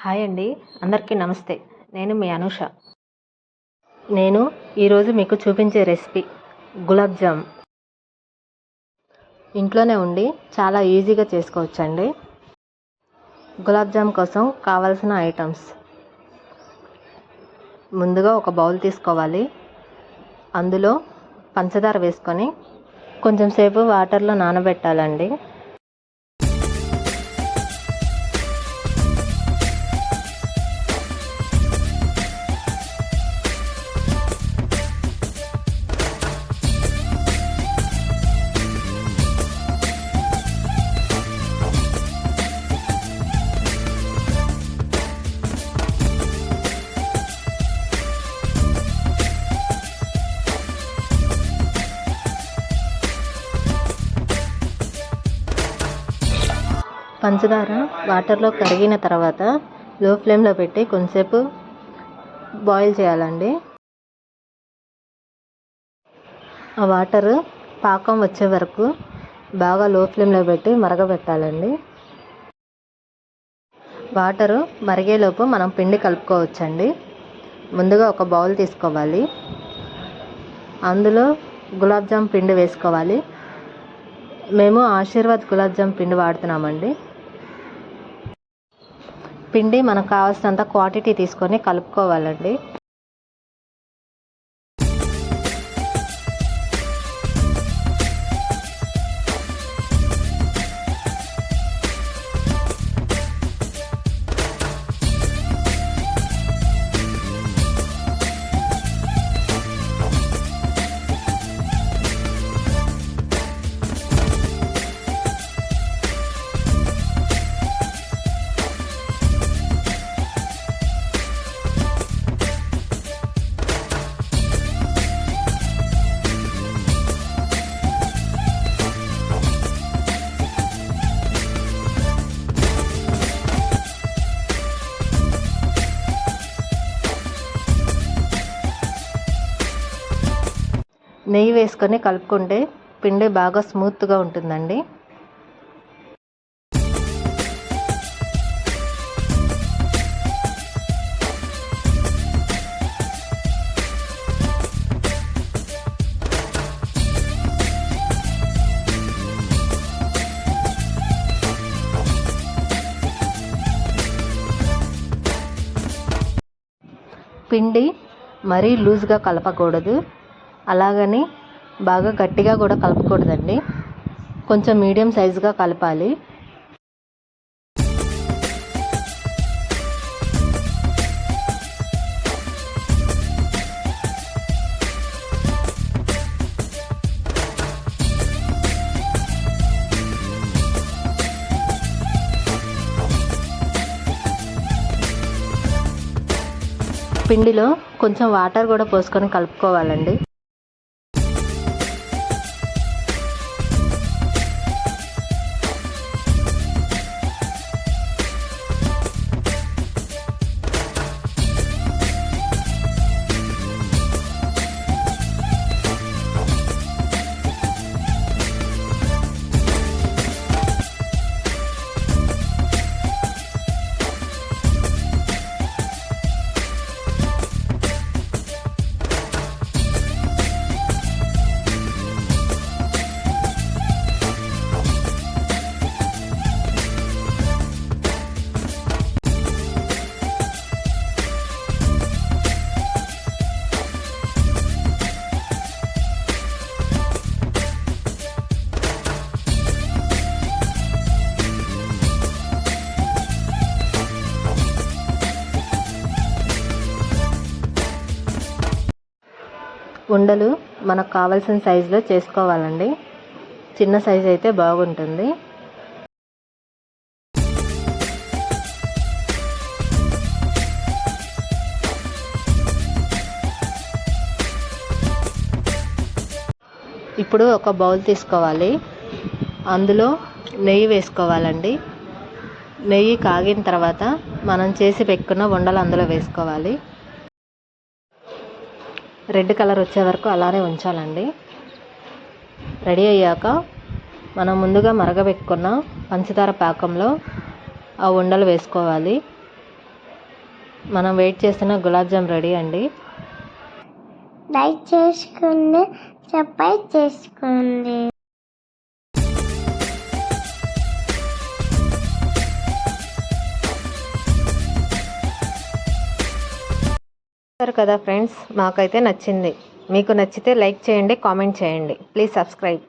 Hi అండి, అందరికీ నమస్తే. నేను మీ అనూష. నేను ఈరోజు మీకు చూపించే రెసిపీ గులాబ్ జామ్. ఇంట్లోనే ఉండి చాలా ఈజీగా చేసుకోవచ్చండి. గులాబ్ జామ్ కోసం కావాల్సిన ఐటమ్స్: ముందుగా ఒక బౌల్ తీసుకోవాలి. అందులో పంచదార వేసుకొని కొంచెం సేపు వాటర్లో నానబెట్టాలండి. పంచదార వాటర్లో కరిగిన తర్వాత లో ఫ్లేమ్లో పెట్టి కొంచెంసేపు బాయిల్ చేయాలండి. ఆ వాటర్ పాకం వచ్చే వరకు బాగా లో ఫ్లేమ్లో పెట్టి మరగబెట్టాలండి. వాటరు మరిగేలోపు మనం పిండి కలుపుకోవచ్చండి. ముందుగా ఒక బౌల్ తీసుకోవాలి. అందులో గులాబ్ జామ్ పిండి వేసుకోవాలి. మేము ఆశీర్వాద్ గులాబ్ జామ్ పిండి వాడుతున్నామండి. పిండి మనకు కావాల్సినంత క్వాంటిటీ తీసుకొని కలుపుకోవాలండి. నెయ్యి వేసుకొని కలుపుకుంటే పిండి బాగా స్మూత్గా ఉంటుందండి. పిండి మరీ లూజ్గా కలపకూడదు, అలాగని బాగా గట్టిగా కూడా కలపకూడదండి. కొంచెం మీడియం సైజుగా కలపాలి. పిండిలో కొంచెం వాటర్ కూడా పోసుకొని కలుపుకోవాలండి. ఉండలు మనకు కావాల్సిన సైజులో చేసుకోవాలండి. చిన్న సైజు అయితే బాగుంటుంది. ఇప్పుడు ఒక బౌల్ తీసుకోవాలి. అందులో నెయ్యి వేసుకోవాలండి. నెయ్యి కాగిన తర్వాత మనం చేసి పెట్టుకున్న ఉండలు అందులో వేసుకోవాలి. రెడ్ కలర్ వచ్చే వరకు అలానే ఉంచాలండి. రెడీ అయ్యాక మనం ముందుగా మరగబెట్టుకున్న పంచదార పాకంలో ఆ ఉండలు వేసుకోవాలి. మనం వెయిట్ చేస్తున్న గులాబ్ జామ్ రెడీ అండి. లైక్ చేసుకోండి, సబ్స్క్రైబ్ చేసుకోండి. సరే కదా ఫ్రెండ్స్, మాకైతే నచ్చింది. మీకు నచ్చితే లైక్ చేయండి, కామెంట్ చేయండి. Please subscribe.